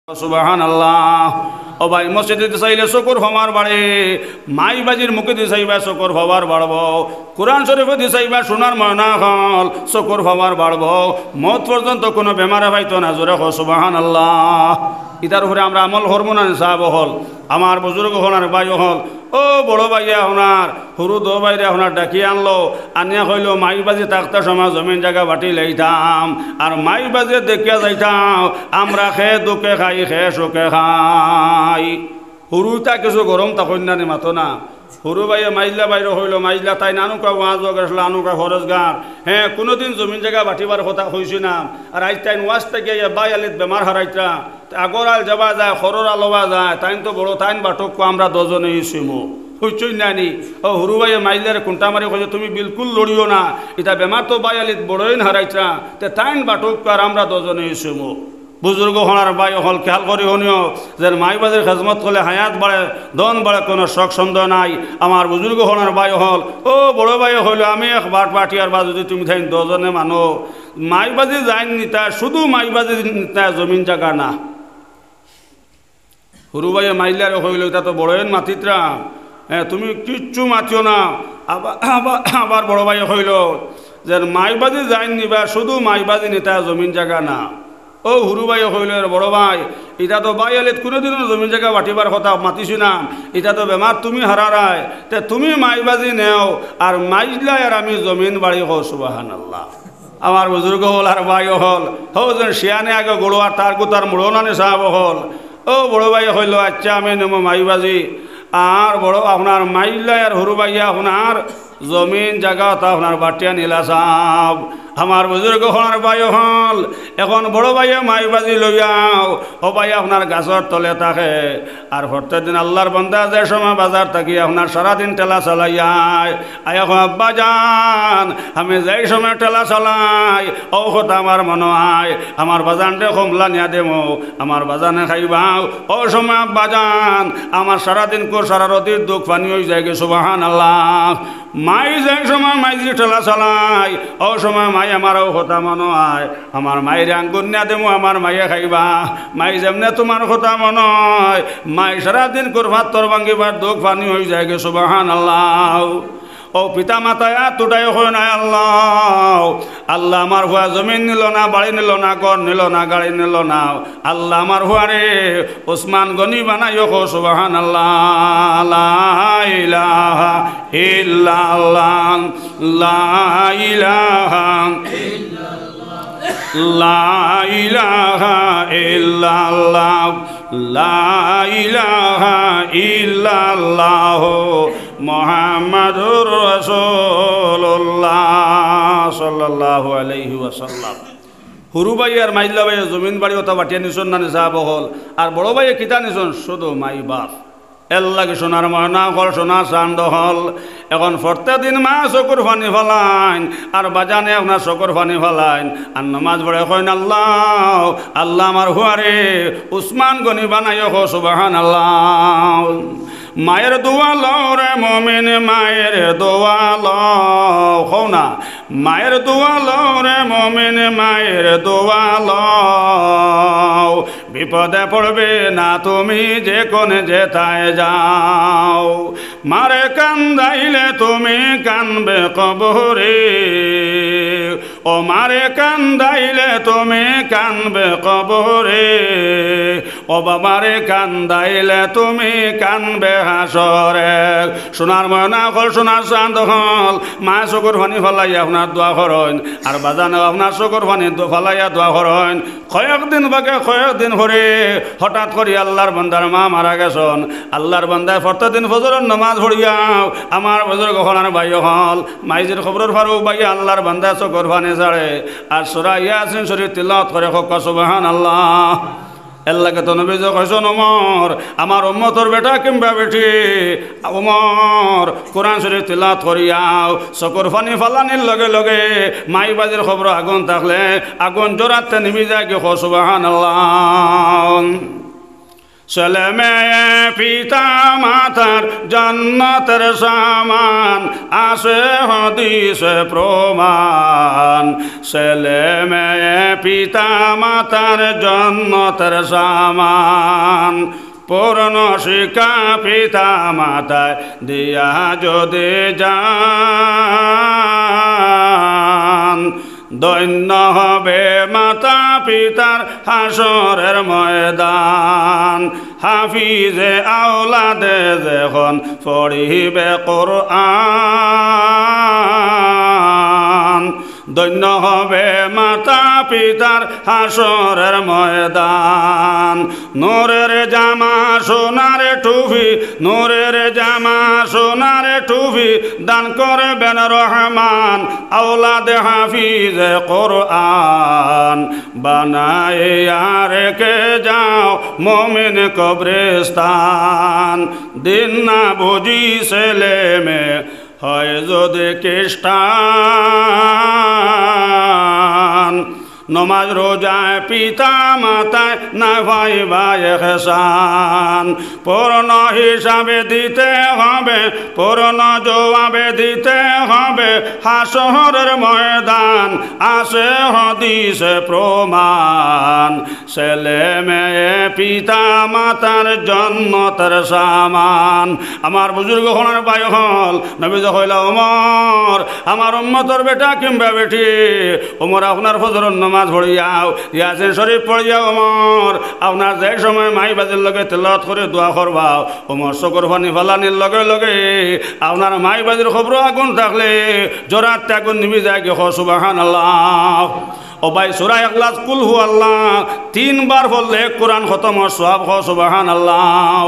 সুবহানাল্লাহ। ও ভাই মসজিদে চাইলে চকুর হমার বাড়ে, মাই বাজির মুখে দিয়ে চাইবা চকুর হবার বাড়ব, কোরআন শরীফে দিয়ে চাইবা সোনার ময়না হল চকুর হবার বাড়ব, মত পর্যন্ত কোনো বেমারে পাইতো না। জোরে হো সুবহানাল্লাহ। ইতার উপরে আমরা আমল হরমোনা সাহাব হল, আমার বুজুর্গ হল আর ভাই হল। ও বড় ভাইয়া আপনার সরু দো বাইরে আপনার ডাকি আনলো, আনিয়া কইল মাই বাজি থাকতে সময় জমিন জায়গা বাটি লাইতাম, আর মাই বাজে দেখিয়া যাইতাম আমরা খে দুঃখে খাই খে সুখে খাই। সরুটা কিছু গরম তখন না মাতো না। সরু ভাইয়ে মাইলা বাইরে হইল, মাইলা তাই নানুকা ওয়াজ গেছিল, আনুকা খরচ গার। হ্যাঁ কোনোদিন জমিন জায়গা বাটিবার কথা হয়েছি না। আর আজ তাই ওয়াজ থেকে বাই আলিত বেমার হারাইতা, আগর আল যাবা যায় খরর আলোবা যায়, তাইন তো বড় তাইন বাটক আমরা দজনে ইসিমো হইচই নানি। ও সরু ভাইয়ে মাইলারে কুন্টা মারি কইছে তুমি বিলকুল লড়িও না, এটা বেমার তো বাই আলিত বড়ইন হারাইতা, তে তাইন বাটক আর আমরা দজনে ইসিমো। বুজুর্গ হনার বাই হল খেয়াল করি হনিও যে মাই বাজের খেজমত করলে হায়াত বাড়ে, দন বাড়ে, কোনো শখ সন্দেহ নাই। আমার বুজুর্গ হনার বাই হল ও বড় বাই হইল আমি এক বাট পাটিয়ার বা যদি তুমি থাইন দজনে মানো, মাইবাজি যাইন নিতা, শুধু মাইবাজি নিতা জমিন জায়গা না। সরু ভাইয়ে মাইলারে হইল এটা তো বড়ইন মাতিত্রা, হ্যাঁ তুমি কিচ্ছু মাতিও না। আবার বড় ভাই হইল যে মাইবাজি যাইন নিবা, শুধু মাইবাজি নিতা জমিন জায়গা না। ও হুরু ভাই হইল বড় ভাই, এটা তো বাই আলিত কোনোদিনও জমিন জায়গা বাটিবার কথা মাতিছি না, এটা তো বেমার তুমি হারারায়, তে তুমি মাইবাজি নেও আর মাইজলাই আর আমি জমিন বাড়ি হো। সুবহানাল্লাহ। আমার বুজুর্গ হল আর ভাই হল হো যেন শিয়ানে আগে গড়ো আর তার গুতার মুড়োনানি সাহাব হল। ও বড় ভাই হইল আচ্ছা আমি নেবো মাইবাজি, আর বড় আপনার মাইলাই আর হরু ভাইয়া আপনার জমিন জায়গা তা আপনার বাটিয়া নীলা সাহ। আমার বুজুর্গ হনার ভাই হল এখন বড় ভাইয়া মাই বাজি লইয়াও, ও ভাই আপনার গাছর তলে থাকে, আর প্রত্যেক দিন আল্লাহর বান্দা যে সময় বাজার থাকি আপনার সারাদিন ঠেলা চালাইয়ায় আয়া আব্বা যান আমি যেই সময় ঠেলা চালাই ও কথা আমার মনে হয় আমার বাজানটে কমলা নিয়া দেমো, আমার বাজানে খাইবাও। ও সময় আব্বা যান আমার সারাদিন কো সারা রতির দুঃখ পানি হয়ে যায় গে। সুবহানাল্লাহ। মাই যে সময় মাইজি ঠেলা চালাই ও সময় মাই আমারও কথা মনে হয় আমার মায়ের আঙ্গুর নিয়া দেবো, আমার মাইয়া খাইবা। মাই যেমনে তোমার কথা মনে হয় মাই সারাদিন করবার তোর ভাঙ্গিবার দুঃখ পানি হয়ে যায় গে। সুবহানাল্লাহ। ও পিতা মাতায় তুটাই হয় না আল্লাহ, আল্লাহ আমার হুয়া জমিন নিল না, বাড়ি নিল না, ঘর নিল না, গাড়ি নিল না, আল্লাহ আমার হুয়ারে ওসমান গনি বানাইও হো। সুবহানাল্লাহ। লা ইলাহা ইল্লাল্লাহ, লা ইলাহা লা ইলাহা ইল্লাল্লাহ, লা ইলাহা ইল্লাল্লাহ মুহাম্মাদুর রাসূলুল্লাহ সাল্লাল্লাহু আলাইহি ওয়াসাল্লাম। হুরু ভাই আর মাইল্লা ভাই জমিন বাড়ি ওটা বাটিয়া নিছন না নিসাব হল, আর বড় ভাইয়ে কিতা নিছন শুধু মাই বাপ। এর লাগে সোনার ময়না হল, সোনার চান্দ হল। এখন প্রত্যেক দিন মা চকুর পানি ফেলাইন আর বাজানে আপনার চকুর পানি ফেলাইন আর নমাজ পড়ে কইন আল্লাহ আল্লাহ আমার হুয়ারে উসমান গনি বানাইও হো। সুবহানাল্লাহ। মায়ের দোয়া লও রে মুমিন, মায়ের দোয়া লও, হও না মায়ের দোয়া লও রে মুমিন, মায়ের দোয়া লও, বিপদে পড়বে না তুমি যে কোনে যেতায় যাও, মারে কান্দাইলে তুমি কানবে কবরে, ও মারে কান্দাইলে তুমি কানবে কবরে, ও বাবারে কান্দাইলে তুমি কানবে হাসরে। সোনার ময়না হল, সোনার চাঁদ হল, মা চকুর পানি ফলাইয়া আপনার দোয়া করেন আর বাজানো আপনার চকুর পানি ফলাইয়া দোয়া করেন। কয়েকদিন বাকে কয়েকদিন ভরে হঠাৎ করে আল্লাহর বান্দার মা মারা গেছেন, আল্লাহর বান্দায় প্রত্যেকদিন ফজরের নামাজ পড়িয়াও আমার বুজুর্গ হলার ভাই হল মাইজের খবরের ফারুক ভাই আল্লাহর বান্দা চকুর পানি ছাড়ে আর সূরা ইয়াসিন শরীফ তিলাওয়াত করে হোক সুবহানাল্লাহ। এল্লাহকে তো নবী কইছেন ওমর আমার উম্মতর বেটা কিংবা বেটি ওমর কোরআন শরীফ তিলাওয়াত করিয়াও, চকুর পানি ফালানির লগে লগে মাই বাজির খবর আগুন থাকলে আগুন জোরাতে নিবি যায় কি। সুবহানাল্লাহ। ছেলে মেয়ে পিতা মাতার জান্নাতের সামান আছে হাদিসে প্রমাণ। ছেলে মেয়ে পিতা মাতার জান্নাতের সামান পূর্ণ শিক্ষা পিতা মাতায় দিয়া যদি যান দৈন্য হবে মাতা পিতার হাসরের ময়দান। হাফিজে আওলাদে যখন পড়িবে কোরআন ধন্য হবে মাতা পিতার হাসরের ময়দান। নূরের জামা সোনার টুপি, নূরের জামা সোনার টুপি দান করবেন রহমান আওলাদে হাফিজে কোরআন। বানাইয়া রেখে যাও মুমিন কবরস্থান। দিন না বুঝি ছেলে মেয়ে হয় যদি খ্রিস্টান। নমাজ রোজায় পিতা মাতায় না ভাই ভাই এহসান। পূর্ণ হিসাবে দিতে হবে, পূর্ণ জবাবে দিতে হবে হাসরের ময়দান আছে হাদিসে প্রমাণ। ছেলে মেয়ে পিতা মাতার জান্নাতের সামান। আমার বুজুর্গ হনার ভাই হল নবী হইলা ওমর, আমার উম্মতর বেটা কিংবা বেটি ওমর আপনার ফজরের নামাজ পড়িয়াও ইয়াসিন শরীফ পড়িয়াও ওমর আপনার যে সময় মাই বাজের লগে তেলাওয়াত করে দোয়া করবাও ওমর চকুর পানি ফালানির লগে লগে আপনার মাই বাজের খবর আগুন থাকলে জোরাত আগুন নিবি যায় কি সুবহানাল্লাহ। ও ভাই সূরা ইখলাস কুল হু আল্লাহ 3 বার পড়লে কোরআন খতম হওয়ার সওয়াব হয় সুবহানাল্লাহ।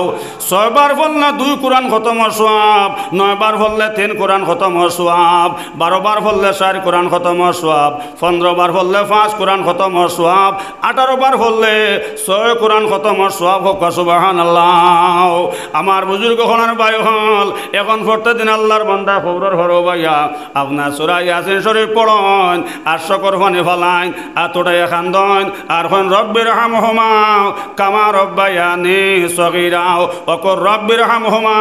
6 বার পড়লে 2 কোরআন খতম হওয়ার সওয়াব, 9 বার পড়লে 3 কোরআন খতম হওয়ার সওয়াব, 12 বার পড়লে 4 কোরআন খতম হওয়ার সওয়াব, 15 বার পড়লে 5 কোরআন খতম হওয়ার সওয়াব, 18 বার পড়লে 6 কোরআন খতম হওয়ার সওয়াব হোক সুবহানাল্লাহ। আমার বুজুর্গ হনার ভাই হল এখন পড়তে দিন আল্লাহর বান্দা খবরের হরো ভাইয়া আপনার সূরা ইয়াসিন শরীফ পড়ন আর চকুর পানি ফালায় আতোটাই খান্দন আর হন রব্বির হামহুমা কামা রব্বায়ানি সগীরাও ওকর রব্বির হামহুমা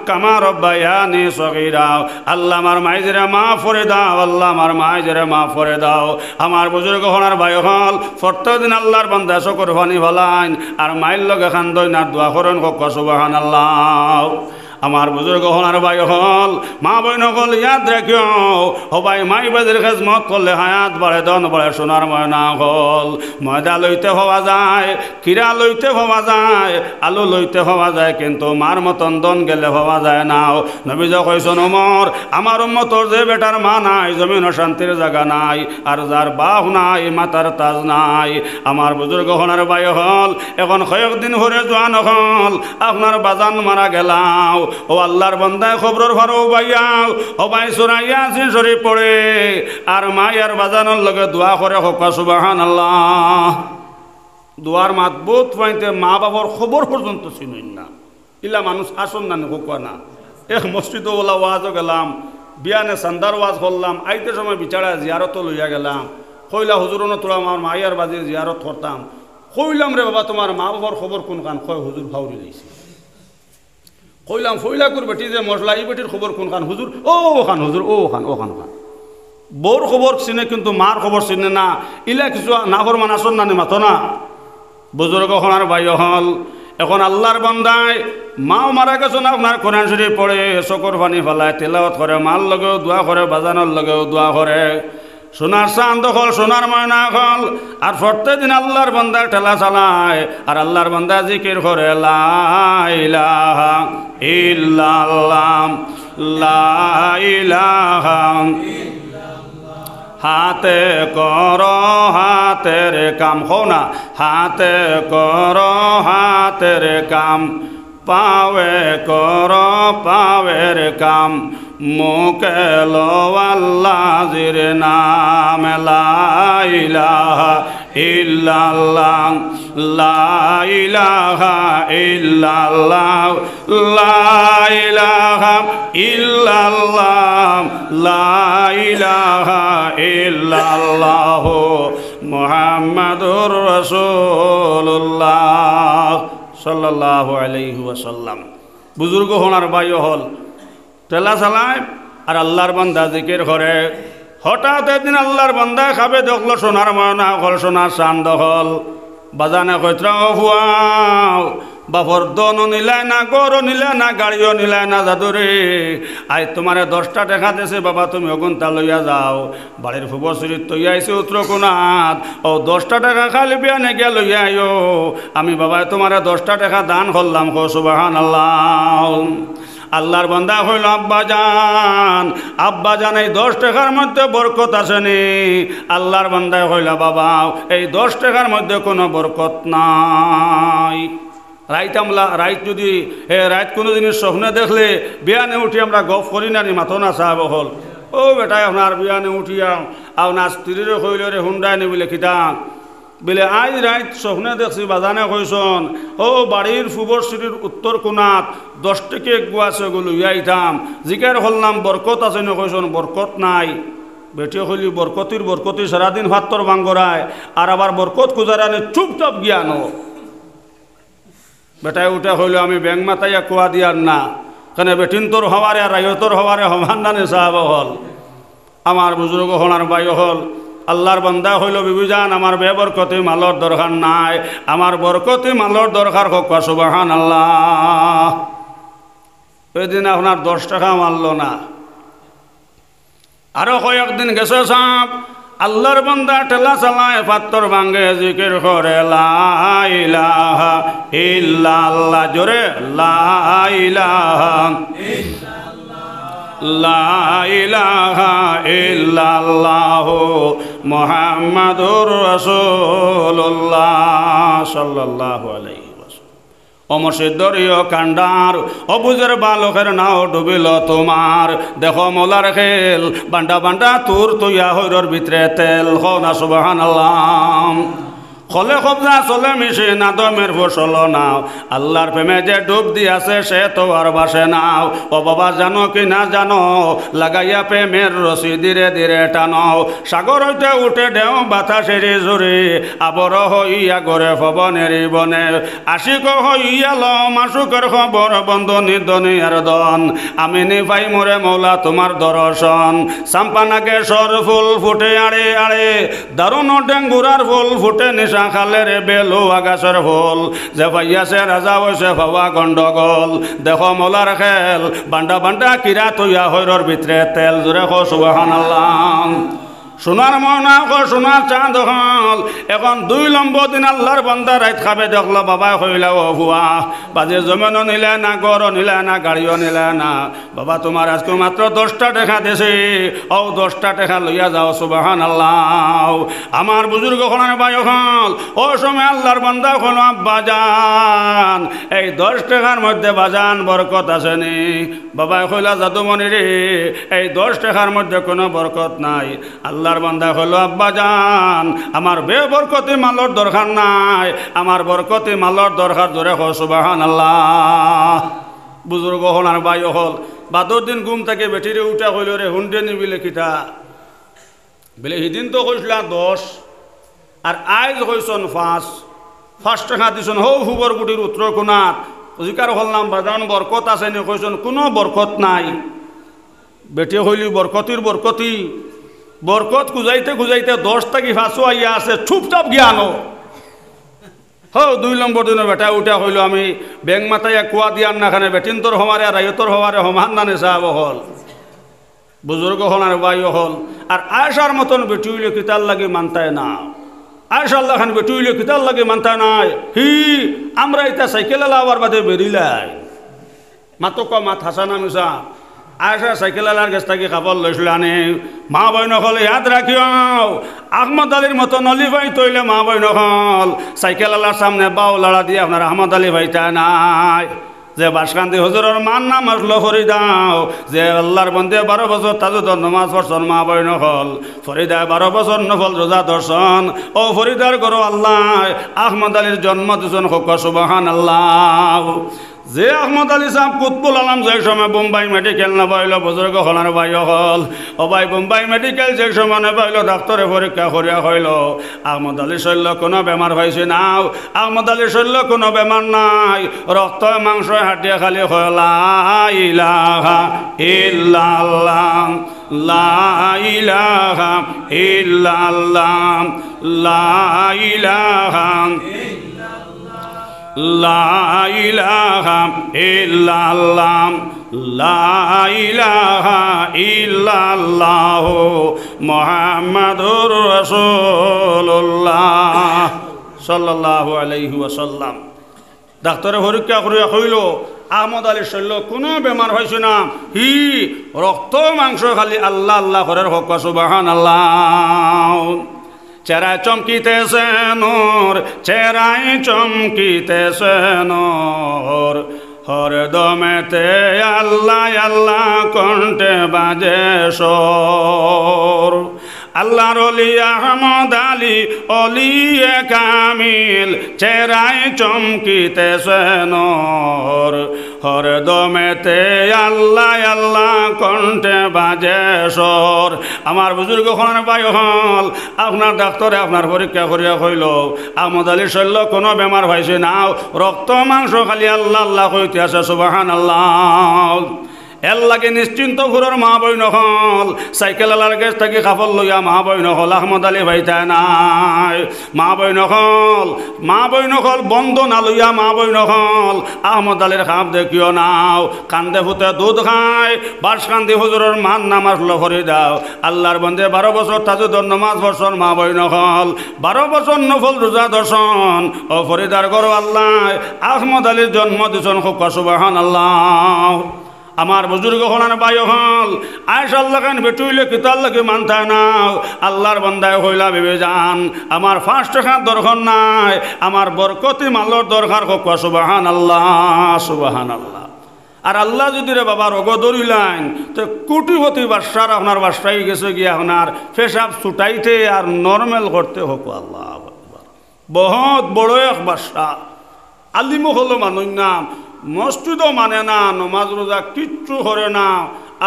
কামা রব্বায়ানি সগীরাও। আল্লাহ আমার মাইজরে মাফ করে দাও, আল্লাহ আমার মাইজরে মাফ করে দাও। আমার বুজুর্গ হনার ভাই হল প্রত্যেকদিন আল্লাহর বান্দা চকুর পানি ফালাইন আর মাইল লগে খান্দন আর দোয়া করেন হোক সুবহানাল্লাহ। আমার বুজুর্গ হনার ভাই হল মা বইন হল ইয়াদ রাখিও ও ভাই মাই বাজের খেজমত করলে হায়াত বাড়ে দন বাড়ে সোনার ময়না হল। ময়দা লইতে হওয়া যায়, কিরা লইতে হওয়া যায়, আলু লইতে হওয়া যায়, কিন্তু মার মতন দন গেলে হওয়া যায় না। নবীজ কইছেন ওমর আমার উম্মতর যে বেটার মা নাই জমিন শান্তির জায়গা নাই আর যার বাপ নাই মাতার তাজ নাই। আমার বুজুর্গ হনার ভাই হল এখন কয়েকদিন হরে জোয়ান হল আপনার বাজান মারা গেলাও ও আল্লাহর বান্দায় খবরের ভারো ভাইয়াও ও ভাই সূরা ইয়াসিন শরীফ পড়ে আর মায়ার বাজানোর লগে দোয়া করে হোক সুবহানাল্লাহ। দোয়ার মাতবুত পাইতে মা বাবার খবর পর্যন্ত চিনুন না, ইলা মানুষ আসন না হোক না। এক মসজিদ ওলা ওয়াজও গেলাম, বিয়ানে সান্দার ওয়াজ করলাম, আইতে সময় বিচারা জিয়ারত লইয়া গেলাম, কইলা হুজুরনো তোলা আমার মায়ার বাজির জিয়ারত করতাম, কইলাম রে বাবা তোমার মা বাবার খবর কোন খান? কয় হুজুর ভাউরি দিয়েছে। কইলাম ফইলাকুর বেটি যে মশলা এই বেটির খবর কোন খান? হুজুর ও খান, হুজুর ও খান, ও খান খান। বউর খবর চিনে কিন্তু মার খবর চিনে না, ইলা কিছু নাহর মানাসন নানি মাতো না। বুজুর্গ হনার ভাই হল এখন আল্লাহর বান্দায় মাও মারা গেছেন আপনার কোরআন শরীফ পড়ে চকুর পানি ফেলায় তেলাওয়াত করে, মার লগেও দোয়া করে, বাজানোর লগেও দোয়া করে, সোনার চাঁদ হল, সোনার ময়না হল আর প্রত্যেকদিন আল্লাহর বান্দা ঠেলা চালায় আর আল্লাহর বান্দা জিকির করে লা ইলাহা ইল্লাল্লাহ লা ইলাহা হাতে কর হাতের কাম, হো না হাতে কর হাতের কাম, পাওয়ে কর পাওয়ের কাম, মুখে লো আল্লাহর নাম লা ইলাহা ইল্লাল্লাহ লা ইলাহা ইল্লাল্লাহ লা ইলাহা ইল্লাল্লাহ লা ইলাহা ইল্লাল্লাহ মুহাম্মাদুর রাসূলুল্লাহ সাল্লাল্লাহু আলাইহি ওয়াসাল্লাম। বুজুর্গ হনার বাইও হল টেলা চালায় আর আল্লাহর বান্দা জিকির করে। হঠাৎ একদিন আল্লাহর বান্দা খাবে দেখলো সোনার ময়না হল, সোনার চান্দ হল। বাজানে কইত্রা হুয়াও বাপর দনও নিলায় না, গরও নিলায় না, গাড়িও নিলায় না, জাদুরে আজ তোমারে 10টা টাকা দিয়েছে বাবা, তুমি অগুনটা লইয়া যাও। বাড়ির ফুবশ্রীর তৈয়া আইসে উত্তর কোনাত, ও 10টা টাকা খালি বিয়ানে গিয়া লইয়া আইও। আমি বাবা তোমারে 10টা টাকা দান করলাম, কো সুবহানাল্লাহ। আল্লাহর বান্দা হইল আব্বাজান, আব্বাজান এই 10 টাকার মধ্যে বরকত আসেনি। আল্লাহর বান্দা হইল বাবা এই 10 টাকার মধ্যে কোনো বরকত নাই। রাইত যদি রাইত কোনো জিনিস স্বপ্নে দেখলে বিয়ানে উঠি আমরা গপ করি না নি, মাথো না চাব হল ও বেটাই আপনার বিয়ানে উঠিয়া আপনার স্ত্রীর কইল রে হুন্ডায় নি বলে কিতাম বলে আজ রাইত স্বপ্নে দেখছি বাজানে কইসন ও বাড়ির ফুবশ্রীর উত্তর কোণাত 10 টাকা গুয়াছে গুলো ইয়াইতাম। জিজ্ঞার হল্লাম বরকত আছে না, কইসন বরকত নাই। বেটিও হইলি বরকতি সারাদিন ভাত্তর বাঙ্গরায় আর আবার বরকত খুঁজারানে চুপচাপ জ্ঞান। বেটায় উঠে হইল আমি ব্যাংক মাতাইয়া কুয়া দিয়ার না, কেন বেটিন তোর হওয়ারে আর রায়তর হওয়ারে হমান্দানে সাহাব হল। আমার বুজুর্গ হলার বায়ু হল আল্লাহর বান্দা হইল বিবিজান আমার বেবরকতি মালর দরকার নাই, আমার বরকতি মালর দরকার হোক সুবহানাল্লাহ। ওই দিন আপনার 10 টাকা মারল না। আরো কয়েকদিন গেছে সাপ আল্লাহর বান্দা ঠেলা চালায় পাত্তর ভাঙ্গে জিকির করে লা ইলাহা ইল্লাল্লাহ, জোরে লা ইলাহা লা ইলাহা ইল্লাল্লাহ মুহাম্মাদুর রাসূলুল্লাহ সাল্লাল্লাহু আলাইহি ওয়াসাল্লাম। অমর সিদ্ধরীয় কান্ডার অবুজের বালকের নাও ডুবিল তোমার, দেখো মোলার খেল বান্ডা বান্ডা তোর তৈয়া হইরর ভিতরে তেল, হো না সুবহানাল্লাহ। খলে কবজা চলে মিশে নাদমের ফসল নাও, আল্লাহর প্রেমে যে ডুব দিয়াছে সে তো আর বাসে নাও। ও বাবা জানো কি না জানো, লাগাইয়া প্রেমের রশি ধীরে ধীরে টানো। সাগর হইতে উঠে ঢেউ বাতাসের জুড়ে, আবর হইয়া গড়ে পবনের বনে। আশিক হইয়া ল মাসুকের খবর বন্ধনী দনিয়ার দন, আমি নিপাই মোরে মৌলা তোমার দর্শন। সাম্পানাকে সর ফুল ফুটে আড়ে আড়ে, দারুণ ডেঙ্গুরার ফুল ফুটে নিশা খালে রে বেলু আগাছের ফুল। যে ভাইয়াছে রাজা হয়েছে ভাবা গন্ডগোল, দেখো মোলার খেল বান্ডা বান্ডা কিরা তৈয়া হইরর ভিতরে তেল, জোরে কো সুবহানাল্লাহ। সোনার ময়না সোনার চাঁদ হল, এখন 2 নম্বর দিন আল্লাহর বান্দা রাইত খাবে দেখল বাবা হইলা ও হুয়া, বাজে জমিনও নিলে না, গড়ও নিলে না, গাড়িও নিলে না। বাবা তোমার আজকে মাত্র 10টা টাকা দিছে, ও 10টা টাকা লইয়া যাও সুবহানাল্লাহ। আমার বুজুর্গ হলার ভাই হল ও সময় আল্লাহর বান্দা হল বাজান এই 10 টাকার মধ্যে বাজান বরকত আসেনি। বাবা কইলা জাদুমণি রে এই 10 টাকার মধ্যে কোনো বরকত নাই। আল্লাহর বান্দা হলো আব্বাজান আমার বেবরকতি মালর দরকার নাই, আমার বরকতি মালর দরকার, জোরে কো সুবহানাল্লাহ। বুজুর্গ হল আর ভাই হল বাদর দিন ঘুম থেকে বেটিরে উঠা হইল রে হুন্ডে নিবিলে কিতা বলে সেদিন তো কইসলা 10 আর আজ কইসন 5 টাকা দিছন হৌ হুবর গুটির উত্তর কোণাত। জিকার হলাম বাজান বরকত আছে নি, কইসন কোনো বরকত নাই। বেটি হইলি বরকতির বরকতি, বরকত খুঁজাইতে খুঁজাইতে 10 থেকে 5 আইয়া আছে, চুপচাপ জ্ঞানো। হো 2 নম্বর দিনের বেটা উঠা হইল আমি ব্যাংক মাতাইয়া কুয়া দিয়ার না, খানে বেটিন তোর হমারে আর রায়তর হওয়ারে হমান নানে সাহাব হল। বুজুর্গ হল আর বায়ু হল আর আয়সার মতন বেটি হইলে কিতার লাগে মানতায় না। আয়সা আল্লাহ খান বেটি হইলে কিতার লাগে মানতায় নাই। আমরা এটা সাইকেল আলাবার বাদে বেরিলাই মাতো মাত হাসানা মিশা আয়সা সাইকেল আলার কাছ থেকে কাপড় লইছিল আনে। মা বইন হল ইয়াদ রাখিও আহমদ আলীর মতো নলি ভাই তৈলে মা বইন হল সাইকেল আলার সামনে বাউ লড়া দিয়ে আপনার আহমদ আলী ভাইটা নাই। যে বাসকান্দি হুজুরের মান নাম আসলো ফরিদাও, যে আল্লাহর বন্দে 12 বছর তাজুদের নমাজ পড়ছন মা বইন হল ফরিদায় 12 বছর নফল রোজা দর্শন। ও ফরিদার গরো আল্লাহ আহমদ আলীর জন্ম দিছন হোক সুবহানাল্লাহ। যে আহমদ আলী সাহেব কুতবুল আলম যে সময় বোম্বাই মেডিকেল না পাইল বুজুর্গ হলার ভাই হল ও ভাই বোম্বাই মেডিকেল যে সময় না পাইল ডাক্তারে পরীক্ষা করিয়া হইল আহমদ আলী শৈল্য কোনো বেমার হয়েছে নাও আহমদ আলী শৈল্য কোনো বেমার নাই রক্ত মাংস হাটিয়া খালি হলা ইলাহা ইল্লাল্লাহ লা ইলাহা ইল্লাল্লাহ লা ইলাহা লা ইলাহা ইল্লাল্লাহ লা ইলাহা ইল্লাল্লাহ মুহাম্মাদুর রাসূলুল্লাহ সাল্লাল্লাহু আলাইহি ওয়াসাল্লাম ডাক্তারে পরীক্ষা করিয়া কইল আহমদ আলী শৈল্য কোনো বেমার হয়েছে না হি রক্ত মাংস খালি আল্লাহ আল্লাহ করার হক সুবহানাল্লাহ চেরায় চমকিতেছে নূর চেরায় চমকিতেছে নূর হরদমেতে আল্লাহ আল্লাহ কণ্ঠে বাজে সর আল্লাহর ওলি আহমদ আলী ওলিয়ে কামিল চেরায় চমকিতেছে নূর হরদমেতে আল্লাহ আল্লাহ কণ্ঠে বাজে সর আমার বুজুর্গ খান ভাই হল আপনার ডাক্তারে আপনার পরীক্ষা করিয়া কইল আহমদ আলী শৈল্য কোনো বেমার হয়েছে নাও রক্ত মাংস খালি আল্লাহ আল্লাহ কইতে আছে সুবহানাল্লাহ এর লাগে নিশ্চিন্ত ঘুরের মা বই নহল সাইকেল আলার গেছ থাকি কাপড় লইয়া মা বই নহল আহমদ আলী ভাইতাই নাই মা বই নহল বন্ধ না লইয়া মা বই নহল আহমদ আলীর খাপ দেখিও নাও কান্দে ফুতে দুধ খায় বাস কান্দি হুজুরের মান নামাজ লহরি দাও আল্লাহর বন্দে 12 বছর তাজুদর নমাজ বর্ষণ মা বই নহল 12 বছর নফল রোজা দর্শন ও ফরিদার গর আল্লাহ আহমদ আলীর জন্ম দিছন খুব সুবহানাল্লাহ আমার বুজুর্গ হলার ভাই হল আয়সা আল্লাহ খান বেটুইলে কিতাল্লাকে মানতায় নাও আল্লাহর বন্দায় হইলা ভেবে যান আমার 5 টাকার দরকার নাই আমার বরকতি মালর দরকার হোক সুবহানাল্লাহ সুবহানাল্লাহ আর আল্লাহ যদি রে বাবা রোগ ধরিলেন তো কোটিপতি বাদশার আপনার বাসায় গেছে গিয়ে আপনার পেশাব ছুটাইতে আর নর্মাল করতে হোক আল্লাহ বহুত বড় এক বাদশা আলিম হলো মানুষ নাম মসজিদও মানে না নমাজ রোজা কিচ্ছু করে না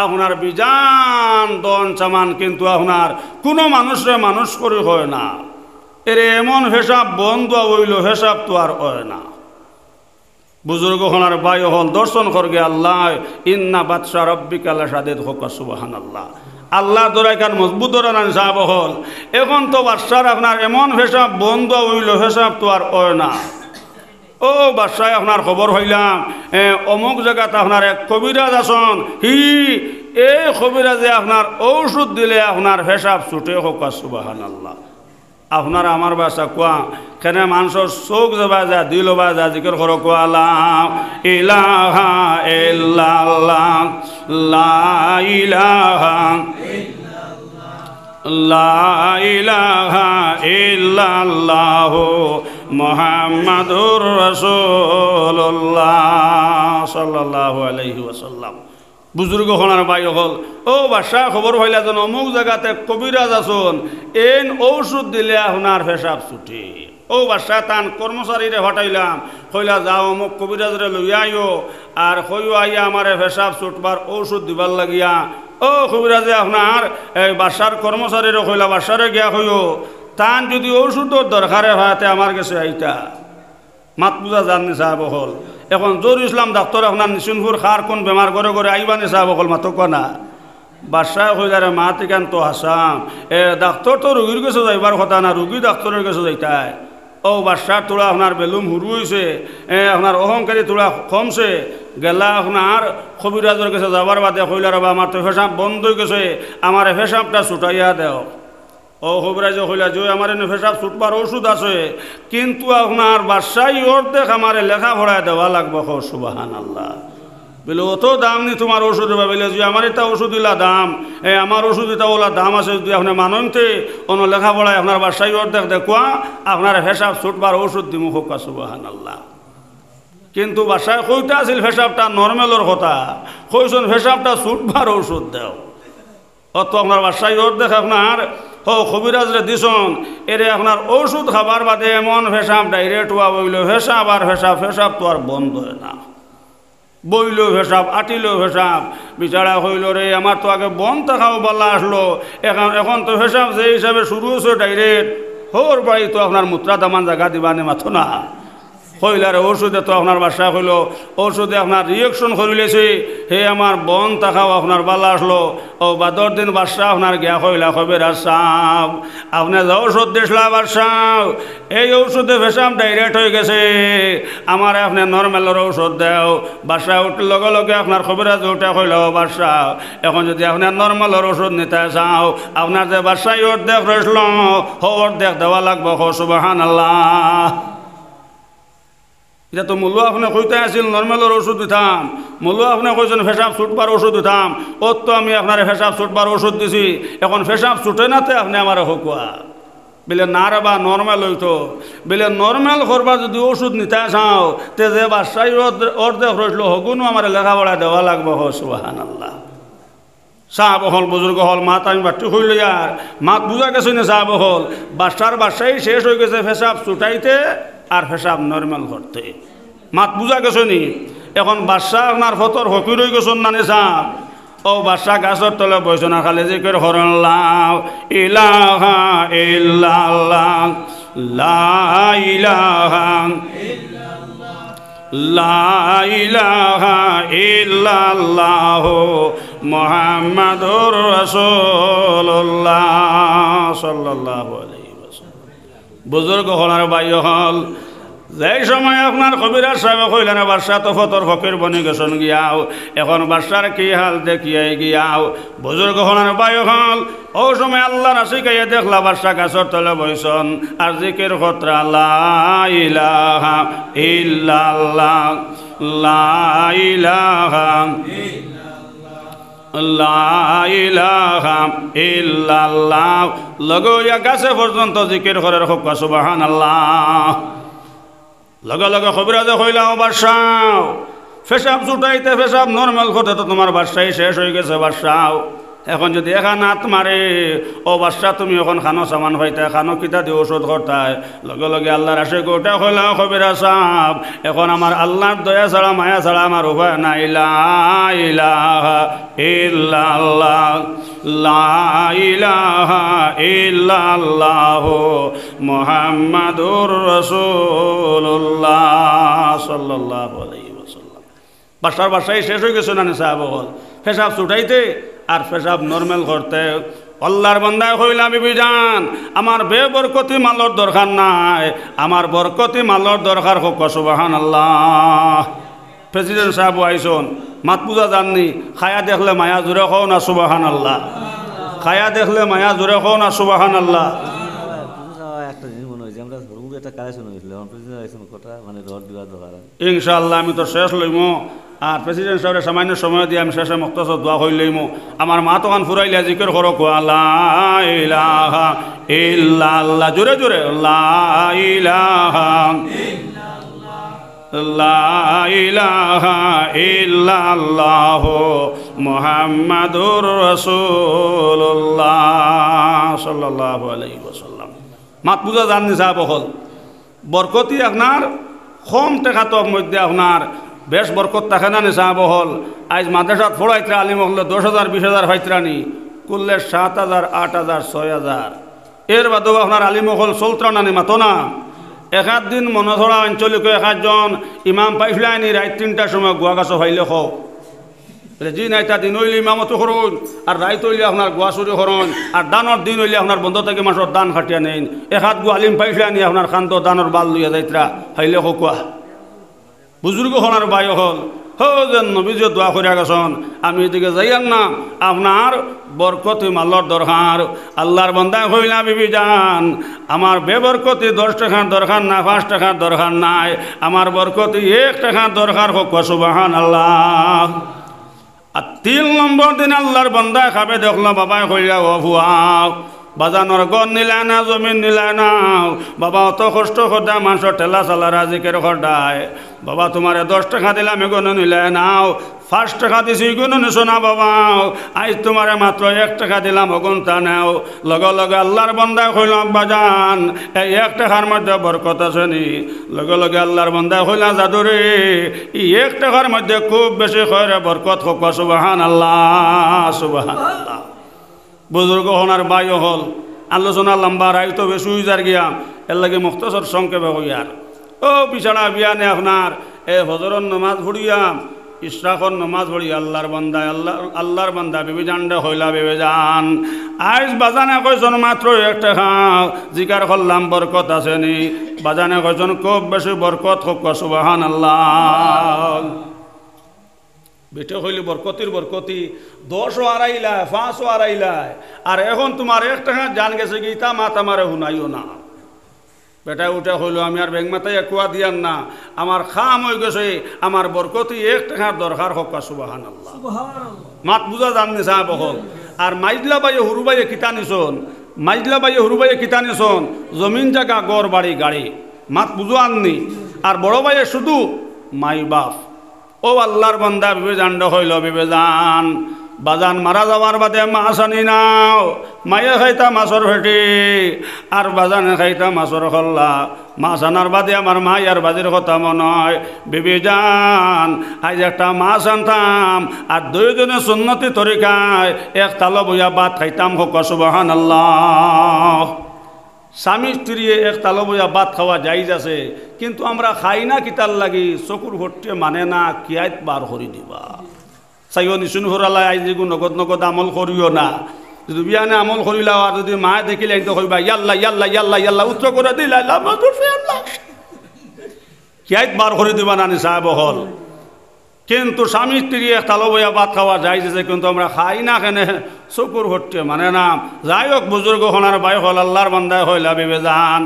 আপনার বিজান দন চামান কিন্তু আপনার কোনো মানুষরে মানুষ করে হয় না এর এমন হিসাব বন্ধ হইল হিসাব তো আর হয় না বুজুর্গ হনার ভাই হল দর্শন করগে আল্লাহ ইন্না বাদশা রব্বিকা লাশাদীদ হোক সুবহানাল্লাহ আল্লাহ দরাইকার মজবুত রান সাহেব হল এখন তো বাদশার আপনার এমন হিসাব বন্ধ হইল হিসাব তো আর হয় না ও বাদশায় আপনার খবর হইলাম অমুক জায়গাতে আপনার এক কবিরাজ আসন এই কবিরাজে আপনার ঔষধ দিলে আপনার হিসাব ছুটে হোক সুবহানাল্লাহ আপনার আমার বাসা কোয়া কেন মানুষের চোখ যাবা যা দিল বা যা জিকির করো কোয়ালা ইলাহা ইল্লাল্লাহ লা ইলাহা লা ইলাহা ইল্লাল্লাহ মুহাম্মাদুর রাসূলুল্লাহ সাল্লাল্লাহু আলাইহি ওয়াসাল্লাম বুজুর্গ হনার ভাই হল ও বাদশা খবর হইলা যেন অমুক জায়গাতে কবিরাজ আসুন এন ঔষধ দিলে আপনার পেশাব ছুটে ও বাদশা তান কর্মচারীরে হটাইলাম হইলা যাও অমুক কবিরাজরে লইয়া আইও আর হইও আইয়া আমারে পেশাব ছুটবার ঔষধ দিবার লাগিয়া ও কবিরাজে আপনার এই বাদশার কর্মচারীরে হইলা বাদশারে গিয়া হইও তান যদি ঔষধের দরকারে হয় আমার কাছে আইতা মাত পূজা জাননি সাহেব হল এখন জোর ইসলাম ডাক্তার আপনার নিশুনপুর খার কোন বেমার করে করে আইবানি সাহেব হল মাতো কনা বাদশাহ হইলারে মা তিকান তো হাসাম ডাক্তার তো রুগীর কাছে যাইবার কথা না রুগী ডাক্তারের কাছে যাইতায় ও বাদশার তোলা আপনার বেলুম হুরু হয়েছে আপনার অহংকারী তোলা কমছে গেলা আপনার কবিরাজের কাছে যাবার বাদে হইলার বা আমার তো পেশাব বন্ধ হয়ে গেছে আমার পেশাবটা ছুটাইয়া দেও ও কবিরাজ হইলা যে আমার এনে পেশাব ছুটবার ওষুধ আছে কিন্তু আপনার বাদশাহী অর্ধেক আমার লেখাপড়ায় দেওয়া লাগবে হো সুবহানাল্লাহ বলে অত দাম নি তোমার ওষুধ বলে যে আমার এটা ওষুধ দিলা দাম আমার ওষুধ এটা ওলা দাম আছে যদি আপনার মানতে অন্য লেখাপড়ায় আপনার বাদশাহী অর্ধেক দেখুয়া আপনার পেশাব ছুটবার ওষুধ দিমু হোক সুবহানাল্লাহ কিন্তু বাদশাহ কইটা আছিল পেশাবটা নর্মালের কথা কইছেন পেশাবটা ছুটবার ওষুধ দেও অত আপনার বাদশাহী অর্ধেক আপনার কবিরাজরে দিছন এরে আপনার ওষুধ খাবার বাদে এমন পেশাব ডাইরেক্ট হওয়া বইল পেশাব আর পেশাব তো আর বন্ধ হয় না বইলেও ভেসাব, আটিলেও ভেসাব। বিচারা হইল রে আমার তো আগে বন থাকাও বলা আসলো, এখন তো ভেসাব যে হিসাবে শুরু হচ্ছে ডাইরেক্ট হোর বাড়ি তো আপনার মুত্রা দামান জায়গা দিবানে মাথো না। হইলার ওষুধে তো আপনার বাসা হইল, ওষুধে আপনার রিয়েকশন করিলেছে, হে আমার বন থাকাও আপনার বালা আসলো। ও বাদর দিন বাসা আপনার গিয়া হইলা হবে রাসাব, আপনি যে ঔষধ দিসলা বাসাও এই ঔষধে ভেসাম ডাইরেক্ট হয়ে গেছে, আমার আপনি নর্মালের ঔষধ দেও। বাসা উঠলে লগে লগে আপনার খবরাজ উঠে হইলেও বাসা। এখন যদি আপনার নর্মালের ওষুধ নিতে চাও, আপনার যে বাসায় অর্ধেক রইল অর্ধেক দেওয়া লাগবো। সুবহানাল্লাহ। এটা তো মূল্য আপনি কইতে আসিল নর্মালের ওষুধ দিতাম, মূল্য আপনি কইছেন ফেসাব ছুটবার ওষুধ দিতাম। ওর তো আমি আপনার ফেসাব ছুটবার ওষুধ দিছি, এখন ফেসাব ছুটে নাতে আপনি আমার হকুয়া বলে না রে বা নর্মাল হইতো। বলে নর্মাল করবার যদি ওষুধ নিতে চাও তে যে বাসায় অর্ধেক রইল হগুনো আমার লেখাপড়া দেওয়া লাগবো। সুবহানাল্লাহ। সাহাব হল বুজুর্গ হল মাত আমি বাট্টি হইল আর মাত বুঝা গেছে না সাহাব হল বাসাই শেষ হয়ে গেছে ফেসাব ছুটাইতে আর ফেসাব নর্মাল করতে। মাত বুঝা গেছে নি? এখন বাদশা আপনার ফতর হকি রয়ে গেছেন না নিসাব। ও বাদশা গাছের তলে বইছে না খালি জিকির হরল্লাহ ইলাহা ইল্লাল্লাহ লা ইলাহা লা ইলাহা ইল্লাল্লাহ মুহাম্মাদুর রাসূলুল্লাহ সাল্লাল্লাহু আলাইহি ওয়াসাল্লাম। বুজুর্গ হলার ভাই হল যেই সময় আপনার কবিরাজ সাহেব কইলেন বাদশা তো ফতর ফকির বনি গেছেন গিয়াও, এখন বাদশার কি হাল দেখিয়াই গিয়াও। বুজুর্গ হলার ভাই হল ও সময় আল্লাহ রাসি গাইয়া দেখলা বাদশা গাছের তলে বইছন আর জিকির খতরা লা ইলাহা ইল্লাল্লাহ লা ইলাহা লা ইলাহা ইল্লাল্লাহ লগইয়া গাছে পর্যন্ত জিকির করার হোক। সুবহানাল্লাহ। লগে লগে কবিরাজে কইলাও বাদশাও ফেসাব ছুটাইতে ফেসাব নর্মাল করতে তো তোমার বাদশাই শেষ হয়ে গেছে বাদশাও। এখন যদি এখান হাত মারে ও বাদশা তুমি এখন খানো সামান হইতে খানো কিতা দিয়ে ওষুধ করতায়। লগে লগে আল্লাহর আসে গোটা কইলাও কবিরাজ সাহেব এখন আমার আল্লাহর দয়া ছাড়া মায়া ছাড়া আমার উপায় নাই। লা ইলাহা ইল্লাল্লাহ লা ইলাহা ইল্লাল্লাহ মুহাম্মাদুর রাসূলুল্লাহ সাল্লাল্লাহু আলাইহি ওয়াসাল্লাম। বাদশার বাসায় শেষ হয়ে গেছে না সাহেব হল ফেসাব ছুটাইতে আর ফেসাব নর্মাল করতে। আল্লাহর বান্দায় কইলা বিবি জান আমার বেবরকতি মালর দরকার নাই, আমার বরকতি মালর দরকার হোক। সুবহানাল্লাহ। প্রেসিডেন্ট সাহেব আইসন মাত পূজা জাননি খায়া দেখলে মায়া জুড়ে খাও না সুবহানাল্লাহ। খায়া দেখলে মায়া জুড়ে খাও না সুবহানাল্লাহ। একটা জিনিস মনে হয়েছে আমরা ধর্মপুর একটা কালেকশন হয়েছিল কথা মানে রড দেওয়া দরকার। ইনশাআল্লাহ আমি তো শেষ লইমো আর প্রেসিডেন্ট সাহেবের সামান্য সময় দিয়ে আমি শেষে মুক্তাসর দোয়া হই লইমো। আমার মা তখন ফুরাইলে জিকির করো লা ইলাহা ইল্লাল্লাহ জোরে জোরে লা ইলাহা লা ইলাহা ইল্লাল্লাহ মুহাম্মাদুর রাসূলুল্লাহ সাল্লাল্লাহু আলাইহি ওয়াসাল্লাম। মাত বুঝা জাননি সাহেব হল বরকতি আপনার কম টেকাতর মধ্যে আপনার বেশ বরকত থাকে না নিসা বহল। আজ মাদ্রাসাত ফোড়াইত্রা আলিম হলে 10,000 20,000 হইত্রানি করলে 7,000 8,000 6,000 এর বাদেও আপনার আলিম হল চলত্রা নানি মাতো না। এক দিন মনধরা অঞ্চলিক একজন ইমাম পাইছিলানি রাত 3টার সময় গুয়া গাছ ফাইলে হোক জি নাই তা দিন হইলে ইমামতো করুন আর রাইত হইলে আপনার গুয়া চুরি করুন আর দানের দিন হইলে আপনার বন্ধ থেকে মাসর দান খাটিয়া নেন। এক গু আলিম পাইছিলানি আপনার খান্ত দানের বাল লইয়া যাইত্রা ফাইলে হোকুয়া। বুজুর্গ হলার বায়ু হল যেন নবীজে দোয়া করিয়া গেছেন আমি এদিকে যাইয়ান না আপনার বরকতি মাল্লর দরকার। আল্লাহর বন্দায় হইলা বিবি যান আমার বেবরকতি 10 টাকার দরকার না 5 টাকার দরকার নাই, আমার বরকতি 1 টাকার দরকার হোক। সুবহানাল্লাহ। আর 3 নম্বর দিন আল্লাহর বন্দায় খাবে দেখলো বাবাই কইলা ও ভুয়া বাজানোর গড় নিলায় না জমিন নিলায় না বাবা অত কষ্ট করতে মানুষের ঠেলা চালা রাজিকের খরদায় বাবা তোমারে 10 টাকা দিলাম এগোনো নিলায় নাও 5 টাকা দিছি কোনো নিছো না বাবা, আজ তোমারে মাত্র 1 টাকা দিলাম, অগুন তা নাও। লগে লগে আল্লাহর বান্দা কইল আব্বা জান এই 1 টাকার মধ্যে বরকত আছে নি? লগে লগে আল্লাহর বান্দা কইলা জাদুরে এই 1 টাকার মধ্যে খুব বেশি খয়রে বরকত হোক, সুবহানাল্লাহ সুবহানাল্লাহ। বুজুর্গ হনার বাই হল আলোচনা লম্বা রাই তো বেশি যার গিয়া এর লাগে মুখতসর সংক্ষেপে হইয়ার। ও বিছানা বিয়ানে আপনার এ হজরর নমাজ পড়িয়াম, ইশরাকর নমাজ পড়ি আল্লাহর বান্দা আল্লাহর বান্দা বেবি জানডে হইলা বেবে যান। আজ বাজানে কয়জন মাত্র 1 টাকা জিকার করলাম বরকত আছে নি? বাজানে কয়জন খুব বেশি বরকত হোক, সুবহানাল্লাহ। বেটে হইলে বরকতির বরকতি 10ও আড়াইলায় 5ও আড়াইলায়, আর এখন তোমার 1 টাকা জান গেছে কি তা মাত আমারে শুনাইও না। বেটা উঠে হইল আমি আর ব্যাংক মাথায় কুয়া দিয়ান না, আমার খাম হয়ে গেছে, আমার বরকতি 1 টাকার দরকার হোক, সুবহানাল্লাহ। মাত বুঝা জাননি সাহেব হল। আর মাইজলা বাইয়ে হুরু বাইয়ে কিতা নিছন, মাইজলা বাইয়ে হুরু বাইয়ে কিতা নিছন, জমিন জায়গা গড় বাড়ি গাড়ি, মাত বুঝো আননি। আর বড় বাইয়ে শুধু মাই বাপ। ও আল্লাহর বান্দা বিবে জান্ড হইল বিবে জান, বাজান মারা যাওয়ার বাদে মাছ আনি নাও, মায়ে খাইতা মাছর ভেটি আর বাজানে খাইতা মাছর খল্লা। মাছ আনার বাদে আমার মা আর বাজির কথা মনে হয়, বিবি জান আজ একটা মাছ আনতাম আর 2 জনে সুন্নতি তরিকায় 1 তালো বইয়া ভাত খাইতাম, হোক সুবহানাল্লাহ। স্বামী স্ত্রী 1 তালো বইয়া ভাত খাওয়া জায়েজ আছে, কিন্তু আমরা খাই না কিতার লাগি, চকুর ভর্তি মানে না, কিয়াত বার করি দিবা চাইও নিশুন হরালাই। আজ যেগুলো নগদ নগদ আমল করিও না, যদি বিয়ানে আমল করিলাও আর যদি মা দেখিলে তো কইবা ইয়াল্লা ইয়াল্লা ইয়াল্লা ইয়াল্লা উত্তর করে দিলা কিয়াত বার করে দিবা নানি সাহেব হল। কিন্তু স্বামী স্ত্রী 1 তালো বইয়া ভাত খাওয়া যাইছে, কিন্তু আমরা খাই না কেনে, চকুর ভর্তি মানে না। যাই হোক বুজুর্গ হনার বাই হল আল্লাহর বান্দায় হইলা বিবে যান,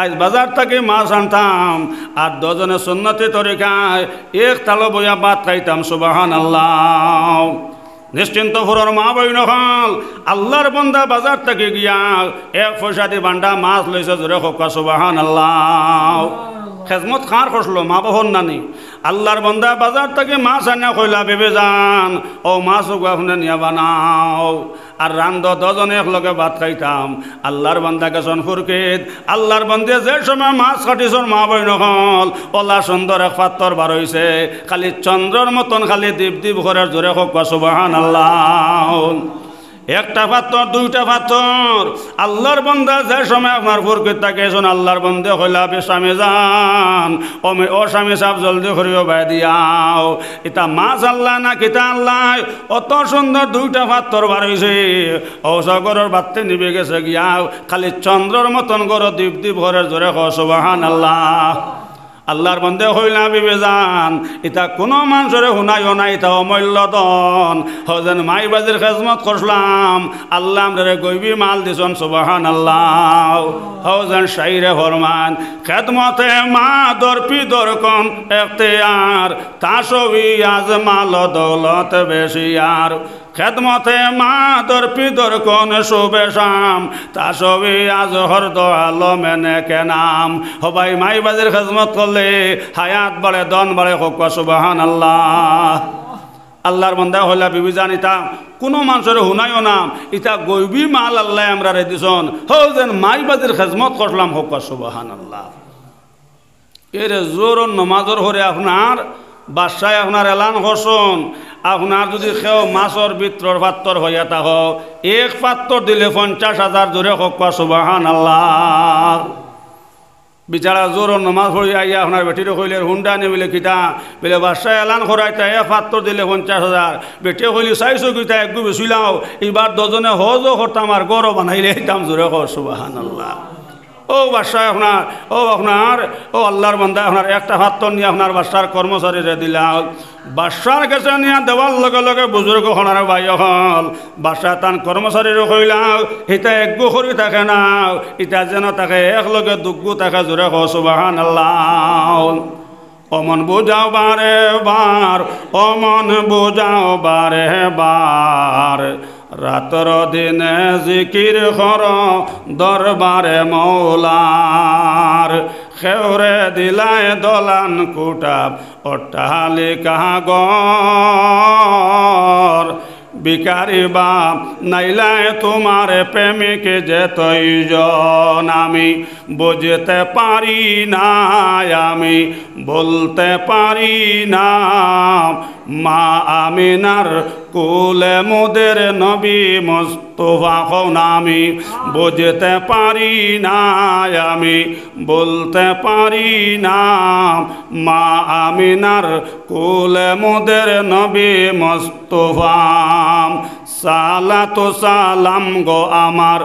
আজ বাজার থেকে মাছ আনতাম আর 2 জনে সুন্নতি তরিকায় 1 তালো বইয়া ভাত খাইতাম, সুবহানাল্লাহ। নিশ্চিন্ত ফুরর মা বই নহল আল্লাহর বান্দা বাজার থেকে গিয়া 1 পয়সা দি বান্ডা মাছ লইছে, জোরে হোক সুবহানাল্লাহ। খেজমত খার খসলো মা বহন নানি। আল্লাহর বান্দা বাজার থেকে মাছ আনিয়া কইলা বেবে যান ও মাছ ওগুলো নিয়া বানাও আর রান্ধ 2 জনে একলগে ভাত খাইতাম। আল্লাহর বান্দা গেছন ফুরকিত, আল্লাহর বান্দে যে সময় মাছ কাটিছন মা বই নহল ওলা সুন্দর 1 পাত্তর বার হইছে, খালি চন্দ্রর মতন খালি দীপ দীপ ঘরের জোরে হোক সুবহানাল্লাহ। 1টা পাত্তর 2টা পাত্তর। আল্লাহর বান্দা যে সময় আপনার ফুরকিত থাকে আল্লাহর বন্দে হইলা বেশামে যান ও স্বামী সাহেব জলদি করিও বাই দিয়াও, এটা মাছ আল্লাহ না কিতা আল্লাহ, অত সুন্দর 2টা পাত্তর বার হয়েছে। ও সগরের বাত্তে নিবে গেছে গিয়াও, খালি চন্দ্রর মতন গর দীপ দীপ ঘরের জোরে সুবহানাল্লাহ। আল্লাহর বন্দে হইলা বিবে যান, এটা কোনো মানুষের শুনাইও না, এটা অমূল্য দন। হজেন মাই বাজির খেজমত করলাম, আল্লাহ আমরে গইবি মাল দিছন, সুবহানাল্লাহ। হজেন শাইরে ফরমান, খেদমতে মা দরপি দরকন এখতিয়ার, তাসবি আজ মাল দৌলত বেশিয়ার। খেদমতে মা দরপি দরকন শুভেশাম, তাসবি আজ হরদ আলমেনে কে নাম। হবাই মাই বাজির খেজমত করলে হায়াত বাড়ে, দন বাড়ে, হোক সুবহানাল্লাহ। আল্লাহর বান্দা হইলা বিবি জান, ইতা কোনো মানুষের শুনাইও নাম, ইতা গইবি মাল আল্লাহ আমরা রে দিছন। হো যেন মাই বাজির খেজমত করলাম, হোক সুবহানাল্লাহ। এর জোর নমাজর হরে আপনার বাদশাহ আপনার এলান করছন, আপনার যদি কেউ মাছর ভিতর পাত্তর হইয়া থাক 1 পাত্তর দিলে 50,000 জোরে হোক সুবহানাল্লাহ। বিচারা জোর নমাজ পড়ি আইয়া আপনার বেটিরে কইলে হুন্ডা নিবিলে কিতা বলে বাদশাহ এলান করাইতা 1 পাত্তর দিলে 50,000। বেটে কইলি চাইছো কিতা একটু বেছিলাও, এবার 2 জনে হজও করতাম আর গরো বানাইলে এইতাম, জোরে হোক সুবহানাল্লাহ। ও বাদশাহ আপনার ও আল্লাহর বান্দা আপনার 1টা পাত্তর নিয়ে আপনার বাদশার কর্মচারীরে দিলাম। বাদশার কাছে নিয়ে দেওয়ার লগে লগে বুজুর্গ হনার ভাই হল বাদশাহ তান কর্মচারীরও কইলাম, এটা একগু করি থাকে না, এটা যেন তাকে একলগে দুগ্গু তাকে জোরে হোক সুবহানাল্লাহ। অমন বুঝাও বারে বার, অমন বুঝাও বারে বার, রাতর দিনে জিকির কর দরবারে মৌলার। খেউরে দিলায় দলান কুটাব অট্টালিকা ঘর বিকারি বাপ নাইলায় তোমার প্রেমিকে যে তৈজন আমি বুঝতে পারি না আমি বলতে পারি না মা আমিনার কুলে মোদের নবী মুস্তাফা হন আমি বুঝতে পারি না আমি বলতে পারি না মা আমিনার কুলে মোদের নবী মুস্তাফা সালাতু সালাম গো আমার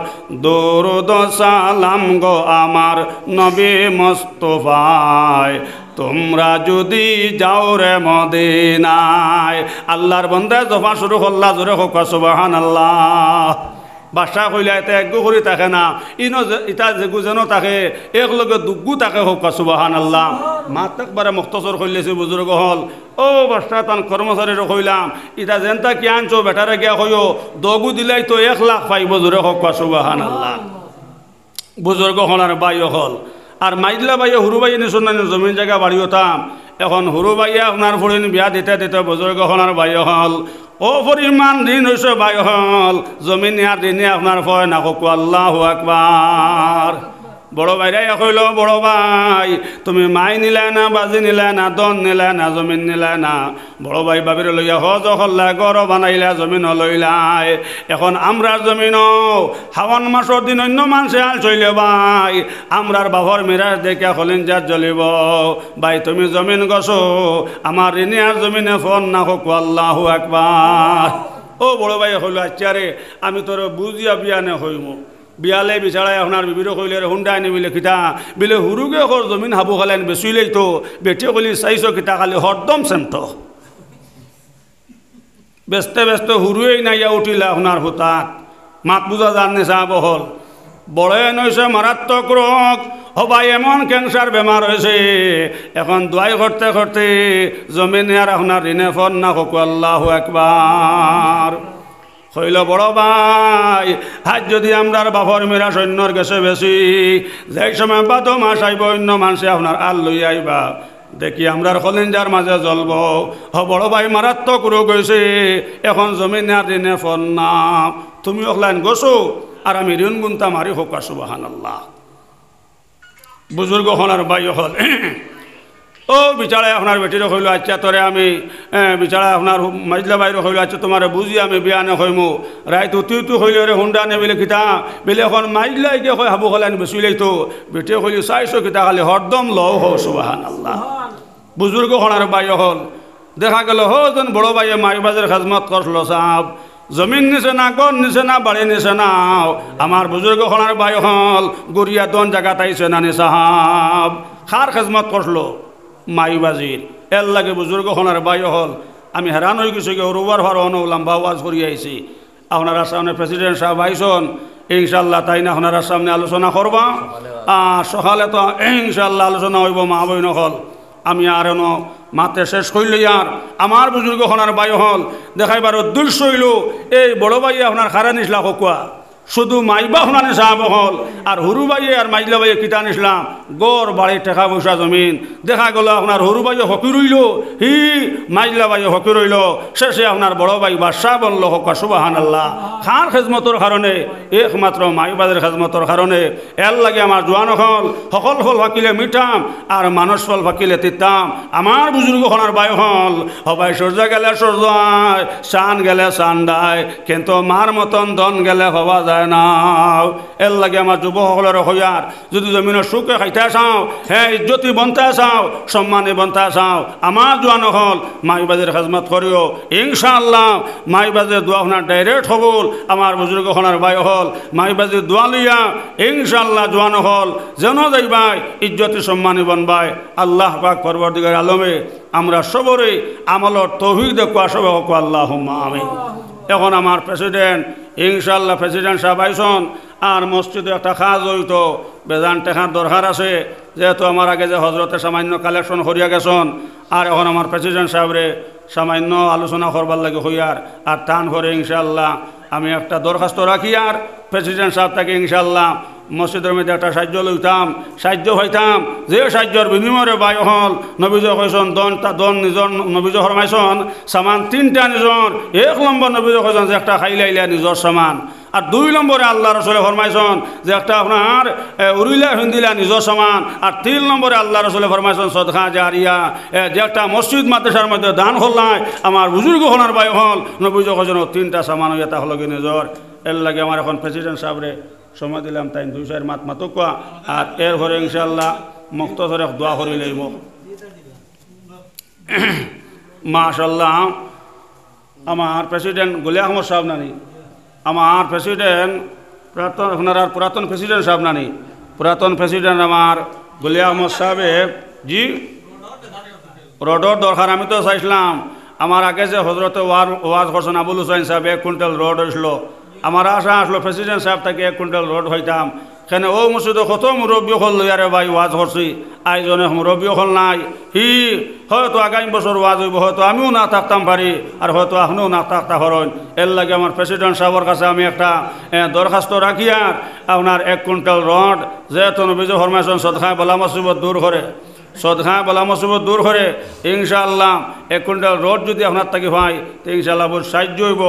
দরুদ সালাম গো আমার নবী মুস্তাফায় তোমরা যদি যাও রে মদিনায় আল্লাহর বন্দা জফা শুরু করলা জোরে হোক সুবহানাল্লাহ বাদশাহ কইলা এতে একগু করি থাকে না ইনো ইটা যেগু যেন থাকে একলগে দুগ্গু থাকে হোক সুবহানাল্লাহ মাত একবারে মুখতসর কইলেছে বুজুর্গ হল ও বাদশাহ তান কর্মচারীর কইলাম ইটা যেনটা কি আনছো বেটারে গিয়া কইও দগু দিলাই তো 1 লাখ পাইব জোরে হোক সুবহানাল্লাহ বুজুর্গ হল আর বাই হল আর মাইদলা বাইয়ে হুরু বাইয়ে নিশুন জমিন জায়গা বাড়ি হতাম এখন হুরু বাইয়ে আপনার ফুরিন বিয়া দিতে দিতে বুজুর্গ হলার বাইয়ে হল ও পরিমাণ দিন হয়েছে বাই হল জমিন আর দিনে আপনার ভয় না হোক আল্লাহু আকবার বড় ভাইরাই কইল বড় ভাই তুমি মাই নিলে না বাজি নিলে না দন নিলে না জমিন নিলে না বড় ভাই বাবির লইয়া হজ হল্লা গড় বানাইলা জমিন লইলাই এখন আমরার জমিন হাওয়ান মাসের দিন অন্য মানুষে আল চইলে ভাই আমরার বাবর মিরাজ দেখা হলেন যার জ্বলিব ভাই তুমি জমিন গছো আমার ঋণে আর জমিনে ফোন না হোক আল্লাহু আকবার ও বড় ভাই হইল আচ্ছা রে আমি তোর বুঝিয়া বিয়ানে হইম বিয়ালে বিচারায় আপনার বিবির কইলে হুন্ডা আনি বিলে কিতা বিলে হুরুগে ওর জমিন হাবু খালেন বেচুইলেই তো বেটে কইলি চাইছ কিতা খালি হরদম সেমত ব্যস্তে ব্যস্ত হুরুয়েই নাইয়া উঠিলা আপনার হুতাত মাত বুঝা জাননি চাহ বহল বড় নইছে মারাত্মক রোগ হবাই এমন ক্যান্সার বেমার হয়েছে এখন দোয়াই করতে করতে জমিনে আর আপনার ঋণে ফোন না হোক আল্লাহু আকবার হইল বড় ভাই আজ যদি আমরার বাপর মেরা সৈন্যর গেছে বেশি যে সময় বাদ মাস আইব অন্য মানুষে আপনার আল লই আইবা দেখি আমরার কলিঞ্জার মাঝে জ্বলব বড় ভাই মারাত্মক রোগ হয়েছে এখন জমিন আর দিনে ফোন না তুমি অকলাইন গোসো আর আমি ঋণ গুনতা মারি হোক সুবহানাল্লাহ বুজুর্গ হল আর ভাই হল ও বিচারায় আপনার বেটিরে হইল আচ্ছা তোরে আমি বিচারায় আপনার মাজলা বাইরে হইল আচ্ছা তোমার বুঝি আমি বিয়ানে হইমু রাইত তুই হইলে রে হুন্ডা নে বিলে কিতা বিলে এখন মাইজলাই গিয়ে হয় হাবু খালান বেচুইলেই তো বেটে হইলি চাইছো কিতা খালি হরদম লও হো সুবহানাল্লাহ বুজুর্গ হনার বাই হল দেখা গেল যেন বড় ভাইয়ে মাইবাজের খাজমত করলো সাহেব জমিন নিছে না গন নিছে না বাড়ি নিছে না আমার বুজুর্গ হনার বাই হল গড়িয়া দন জায়গা তাইছে না নি সাহাব খার খাজমত করলো মাইবাজির এর লাগে বুজুর্গ হনার বাই হল আমি হেরান হয়ে গেছি রোবার ভার লম্বা ওয়াজ করি আইছি আপনার সামনে প্রেসিডেন্ট সাহেব আইসন ইনশাল্লাহ তাই না আপনার সামনে আলোচনা করবা সকালে তো ইনশাল্লাহ আলোচনা হইব মা বইন হল আমি আর এন মাতে শেষ করলি আর আমার বুজুর্গ হনার বাই হল দেখাইবার উদ্দেশ্য হইল এই বড় ভাই আপনার খারা নিসলা হকুয়া শুধু মাইবা হনানি সাহাব হল আর হুরু বাইয়ে আর মাইজলা বাইয়ে কিতা নিসলাম গড় বাড়ি টেকা পয়সা জমিন দেখা গেল আপনার হুরু বাইয়ে হকি রইল হি মাইজলা বাইয়ে হকি রইল শেষে আপনার বড় ভাই বাদশাহ বলল হকা সুবহানাল্লাহ খার খেজমতর কারণে একমাত্র মাইবাদের খেজমতর কারণে এর লাগে আমার জোয়ান হল সকল ফল ফাঁকিলে মিঠাম আর মানুষ ফল ফাঁকিলে তিতাম আমার বুজুর্গ হনার বাই হল হবাই সূর্য গেলে সূর্যায় চান গেলে চান দায় কিন্তু মার মতন দন গেলে হবা যায় না এর লাগে আমার যুবসকলের হইয়ার যদি জমিনের সুখে খাইতে চাও হ্যাঁ ইজ্জতি বনতে চাও সম্মানে বনতে চাও আমার জোয়ান হল মাইবাজের খেজমত করিও ইনশাআল্লাহ মাইবাজের দোয়া আপনার ডাইরেক্ট হবল আমার বুজুর্গ হনার বাই হল মাইবাজের দোয়া লইয়া ইনশাআল্লাহ জোয়ান হল যেন যাইবাই ইজ্জতি সম্মানে বনবাই আল্লাহ পাক পরবর্তীকার আলমে আমরা সবরে আমলর তৌফিক দেখুয়া সব হোক আল্লাহুম্মা আমিন এখন আমার প্রেসিডেন্ট ইনশাআল্লাহ প্রেসিডেন্ট সাহেব আইসন আর মসজিদে একটা খাজ হইত বেজান টেকার দরকার আছে যেহেতু আমার আগে যে হজরতে সামান্য কালেকশন করিয়া গেছন আর এখন আমার প্রেসিডেন্ট সাহেবরে সামান্য আলোচনা করবার লাগে হইয়ার আর টান করে ইনশাআল্লাহ আমি একটা দরখাস্ত রাখি আর প্রেসিডেন্ট সাহেব তাকে ইনশাআল্লাহ মসজিদের মধ্যে একটা সাহায্য লইতাম, সাহায্য হইতাম, যে সাহায্যর বিনিময়ে বাই হল নবীজ কইসন দন নিজর নবীজ ফরমাইছন সামান 3টা নিজর। 1 নম্বর নবীজ কইসন যে একটা খাইলাইলা নিজর সামান, আর 2 নম্বরে আল্লাহ রসুলে ফরমাইছন যে একটা আপনার উড়িলা হিন্দিলা নিজর সমান, আর 3 নম্বরে আল্লাহ রসুলে ফরমাইছন সদকা জারিয়া, যে একটা মসজিদ মাদ্রাসার মধ্যে দান হল্লাই আমার বুজুর্গ হলার বায়ু হল নবীজ কইসন 3টা সামান হইয়া হলো কি নিজর। এর লাগে আমার এখন প্রেসিডেন্ট সাহেবরে সময় দিলাম তাই 2 মাত মাতুকা, আর এর ঘরে ইনশাআল্লাহ মুক্তসরে দোয়া করি লইব। মাশাআল্লাহ আমার প্রেসিডেন্ট গুলি আহমদ সাহেব নানি, আমার প্রেসিডেন্ট পুরাতন প্রেসিডেন্ট সাহেব নানি, পুরাতন প্রেসিডেন্ট আমার গুলি আহমদ সাহেব জি রোডর দরকার। আমি তো চাইছিলাম আমার আগে যে হজরতে ওয়াজ করছেন আবুল হুসাইন সাহেব 1 কুইন্টাল রোড হয়েছিল, আমার আশা আসলো প্রেসিডেন্ট সাহেব থেকে 1 কুইন্টাল রোড হইতাম। কেন ও মসজিদে কত মুরব্বী হল লইয়ারে ভাই ওয়াজ করছি, আইজনে মুরব্বী হল নাই, হি হয়তো আগামী বছর ওয়াজ হইব, হয়তো আমিও না থাকতাম পারি, আর হয়তো আপনিও না থাকতে পারেন। এর লাগে আমার প্রেসিডেন্ট সাহেবের কাছে আমি একটা দরখাস্ত রাখি, আর আপনার 1 কুইন্টাল রড যেহেতু নবীজি ফরমাইছেন সদকায়ে বলা মুসিবত দূর করে, সদকায়ে বলা মুসিবত দূর করে। ইনশাআল্লাহ 1 কুইন্টাল রোড যদি আপনার থাকি হয় তো ইনশাআল্লাহ বহুত সাহায্য হইব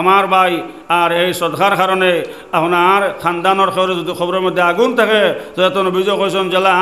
আমার ভাই। আর এই সদকার কারণে আপনার খানদানোর খবরে যদি খবরের মধ্যে আগুন থাকে, যেহেতু নবীজি কইছেন জেলা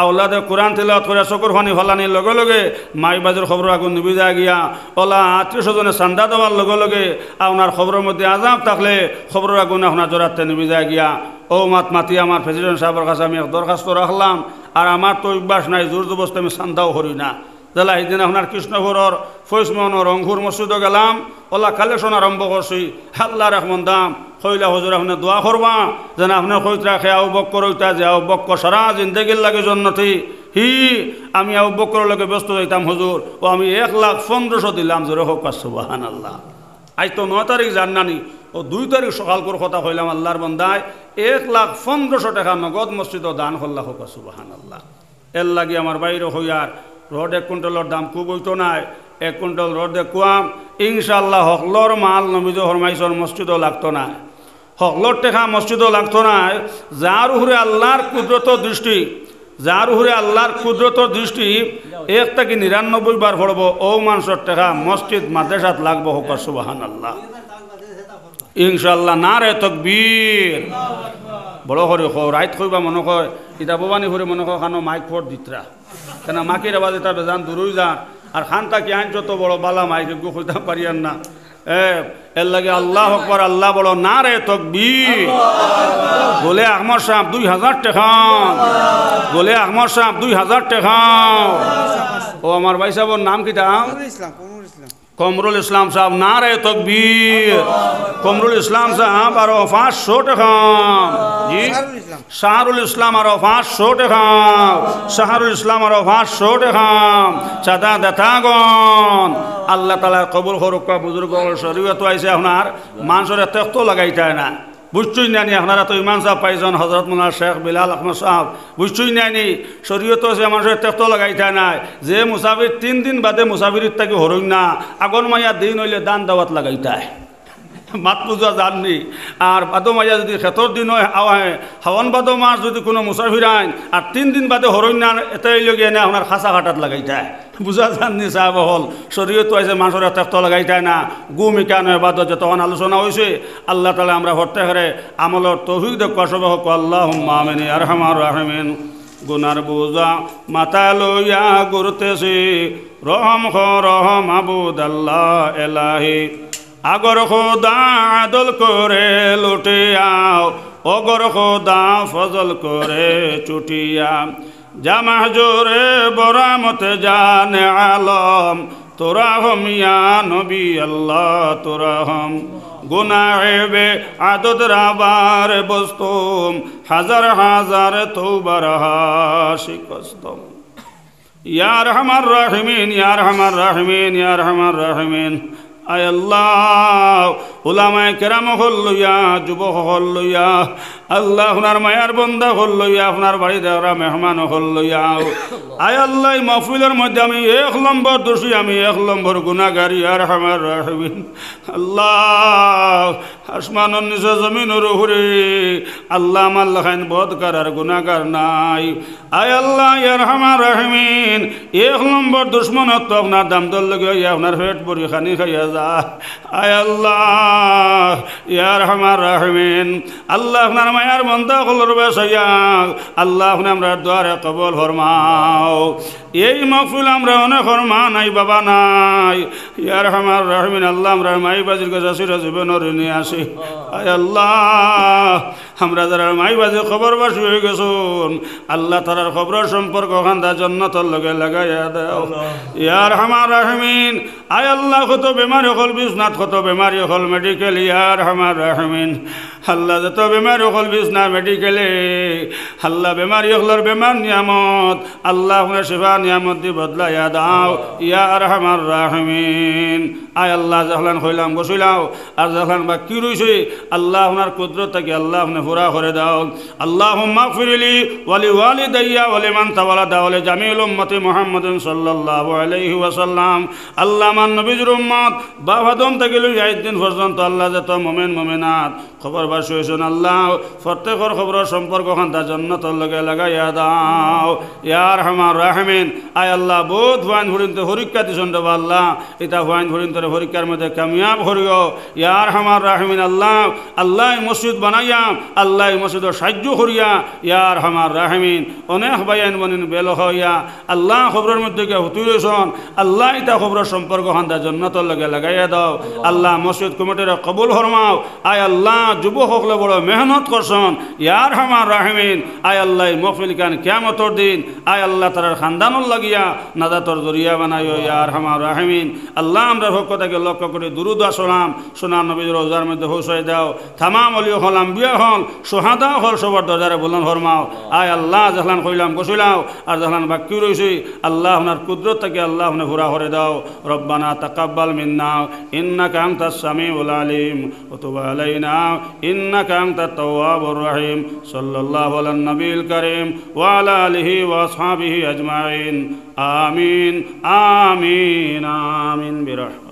আওলাদে কোরআন তিলাওয়াত করে চকুর পানি ফলানির লগে লগে মাই বাজের খবর আগুন নিবি যায় গিয়া, ওলা 300 চান্দা দেওয়ার লগে লগে আপনার খবরের মধ্যে আজাব থাকলে খবরের আগুন আপনার জোরাতে নিবি যায় গিয়া। ও মাতি আমার প্রেসিডেন্ট সাহেবের কাছে আমি এক দরখাস্ত রাখলাম। আর আমার তো অভ্যাস নাই জোর জবস্তি আমি চান্দাও করি না। জেলা সেইদিন আপনার কৃষ্ণপুরের ফৈজমনের রংপুর মসজিদে গেলাম, ওলা কালেকশন আরম্ভ করছি। আল্লাহ রহমান দাম কইলা হুজুর আপনি দোয়া করবা যেন আপনার কইত রাখে আউ বক্কর হইতা যে আউ বক্কর সারা জিন্দগির লাগে জন্নতি হি আমি আউ বক্করের লগে ব্যস্ত হইতাম হুজুর, ও আমি 1,15,000 দিলাম জোরে হোক সুবহানাল্লাহ। আজ তো 9 তারিখ জাননানি, ও 2 তারিখ সকাল করে কথা কইলাম আল্লাহর বান্দায় 1,15,000 টাকা নগদ মসজিদ দান করলা হোক সুবহানাল্লাহ। এর লাগে আমার বাইরে হইয়ার রড 1 কুইন্টালের দাম খুব হইতো নাই, 1 কুইন্টাল রড দেখুয়াম ইনশাআল্লাহ হকলর মাল নবীজি ফরমাইছেন মসজিদও লাগতো না, হকলর টাকা মসজিদও লাগতো না। যার উপরে আল্লাহর কুদরত দৃষ্টি, যার উপরে আল্লাহর কুদরত দৃষ্টি 1 থেকে 99 বার পড়ব, ও মানুষের টাকা মসজিদ মাদ্রাসাত লাগবো হোক সুবহানাল্লাহ ইনশাআল্লাহ। নারে তাকবীর বড় করে রাইত কইবা মনে কয় ইটা ভবানী করে মনে কয় খানো মাইক ফোর দিতরা কেন মাকির আবাজ এটা বেজান দূরই যান, আর খানটা কি আইন যত বড় বালা মাইক গু কইতাম পারিয়ান না। এর লাগে আল্লাহ আকবার, আল্লাহ বড়। নারে তাকবীর বলে আহমদ সাহেব 2000 টাকা, বলে আহমদ সাহেব 2000 টাকা। ও আমার ভাই সাহেবের নাম কি তা? কমরুল ইসলাম সাহেব। নারে তাকবীর। কমরুল ইসলাম সাহেব আরো 500 টাকা। জি শাহরুল ইসলাম আরো 500 টাকা। শাহরুল ইসলাম আরো 500 টাকা। চাঁদা দেতাগণ আল্লাহ তাআলা কবুল করুক। বুজুর্গ শরীয়ত আইছে আপনার মানুষের তেক্ত লাগাইতে না, বুঝছুই নানি আপনারা তো ইমাম সাহেব পাইছেন হজরত মোল্লা শেখ বিলাল আহমদ সাহেব, বুঝছুই নানি শরীয়ত আছে মানুষের তেক্ত লাগাইতে নাই। যে মুসাফির 3 দিন বাদে মুসাফির থেকে হরইন না, আগন মাইয়া দিন হইলে দান দাওয়াত লাগাইতে মাত বুঝা জাননি। আর বাদো মাইয়া যদি খেতর দিন হয় হাওয়ান বাদো মাস যদি কোনো মুসাফির আইন আর 3 দিন বাদে হরইন না, এটাই লগে এনে আপনার খাঁচা কাটাত লাগাইতে বুঝা জাননি সাহেব হল। শরীয়ত আছে মানুষের তেক্ত লাগাইতে না। গুমিকা নয় বাদ যতক্ষণ আলোচনা হয়েছে আল্লাহ তালা আমরা হরতে হারে আমলের তৌফিক দেখুয়া সব হোক আল্লাহুম্মা আমিন ইয়া আরহামার রাহিমিন। গুনার বোঝা মাথা লইয়া ঘুরতেছি, রহম রহম আবুদ আল্লাহ এলাহি। আগর খোদা আদল করে লুটিয়াও, অগর খোদা ফজল করে চুটিয়া। জামা জোরে বরামত জানে আলম, তোরা হম ইয়া নবী আল্লাহ তোরা হম। গুনাহেবে আদত রাবার বস্তুম, হাজার হাজার তৌবার শিকস্তম। ইয়া আরহামার রাহিমিন ইয়া আরহামার রাহিমিন ইয়া আরহামার রাহিমিন। আয় আল্লাহ উলামায়ে কেরাম হল লইয়া যুবক হল লইয়া আল্লাহ আপনার মায়ার বন্দা হল লইয়া আপনার বাড়ি দেওয়া মেহমান হল লইয়া আয় আল্লাহ মাহফিলের মধ্যে আমি 1 নম্বর দোষী, আমি 1 নম্বর গুনাহগার ইয়া আরহামার রাহিমিন। আল্লাহ আসমানের নিচে জমিনের উপরে আল্লাহ আমার লেখাইন বদকার আর গুনাহগার নাই। আয় আল্লাহ ইয়া আরহামার রাহিমিন 1 নম্বর দুশ্মনত আপনার দাম দল লগে আপনার পেট ভরি খানি খাইয়া যা। আয় আল্লাহ ইয়া আরহামার রাহিমিন আল্লাহ আপনার মায়ার বন্দা হলর বেসাইয়া আল্লাহ আপনি আমরা দুয়ারে কবুল ফরমাও। এই মাহফিল আমরা অনেক ফরমা নাই বাবা নাই ইয়া আরহামার রাহিমিন আল্লাহ আমরা মাই বাজির কাছে সিরা জীবনের নিয়ে আসি। আয় আল্লাহ আমরা যারা মাই বাজি খবরবাসী হয়ে গেছুন আল্লাহ তারার খবর সম্পর্ক খান্দা জান্নাতের লগে লাগাইয়া দাও ইয়া আরহামার রাহিমিন। আয় আল্লাহ কত বেমারি হল বিছনাত, কত বেমারি হল মেডিকেল ইয়া আরহামার রাহিমিন আল্লাহ যত বেমারি হল বিছনা মেডিকেলে আল্লাহ বেমারি হলর বেমার নিয়ামত আল্লাহ আপনার শিফা নিয়ামত দি বদলাইয়া দাও ইয়া আরহামার রাহিমিন। আয় আল্লাহ যখন হইলাম বসিলাও আর যখন বাকি রইছে আল্লাহ আপনার কুদরত থেকে আল্লাহ আপনি পুরা করে দাও। আল্লাহুম্মা গফিরলি ওয়ালি ওয়ালিদাইয়া ওয়ালিমান তাওয়ালাদা ওয়ালি জামিল উম্মতি মুহাম্মাদিন সাল্লাল্লাহু আলাইহি ওয়াসাল্লাম। আল্লাহ আমার নবীর উম্মত বাপ আদম থেকে লইয়া এই দিন পর্যন্ত আল্লাহ যত মুমিন মুমিনাত খবরবাসী হইছেন আল্লাহ প্রত্যেকের খবরের সম্পর্ক খান্দা জান্নাতের লগে লাগাইয়া দাও ইয়া আরহামার রাহিমিন। আয় আল্লাহ বহুত ফাইন হরিণতে পরীক্ষা দিছেন দেব আল্লাহ এটা ফাইন হরিণতে পরীক্ষার মধ্যে কামিয়াব করিও ইয়া আরহামার রাহিমিন। আল্লাহ আল্লাহ মসজিদ বানাইয়া আল্লাহ মসজিদের সাহায্য করিয়া ইয়া আরহামার রাহিমিন। অনেক বাইন বনিন বেল হইয়া আল্লাহ খবরের মধ্যে গিয়ে হুতুই রয়েছেন আল্লাহ এটা খবরের সম্পর্ক খান্দা জান্নাতের লগে লাগাইয়া দাও। আল্লাহ মসজিদ কমিটির কবুল ফরমাও। আয় আল্লাহ যুবক সকলে বড় মেহনত করছেন ইয়া আরহামার রাহিমিন। আয় আল্লাহ মহফিল কান কিয়ামতের দিন আয় আল্লাহ তার খানদানুল লাগিয়া নাজাতর জরিয়া বানাইও ইয়া আরহামার রাহিমিন। আল্লাহ আমরা পক্ষ থেকে লক্ষ্য করে দুরুদ ওয়া সালাম সোনার নবীর রোজার মধ্যে পৌঁছাই দাও। তামাম ওলিয়া হল আম্বিয়া হল সোহাদা হল সবার দরজারে বলন ফরমাও। আয় আল্লাহ যখন কইলাম বসিলাও আর যখন বাকি রয়েছে আল্লাহ আপনার কুদরত থেকে আল্লাহ আপনি পুরা করে দাও। রব্বানা তাকাব্বাল মিন্না ইন্নাকা আনতাস সামিউল আলিম ওয়া তুব আলাইনা ইন্নাকা আনতাত তাওয়াবুর রহিম। সাল্লাল্লাহু আলান নবিল কারীম ওয়া আলা আলিহি ওয়া আসহাবিহি আজমাইন। আমিন আমিন আমিন বিরহমাতিকা।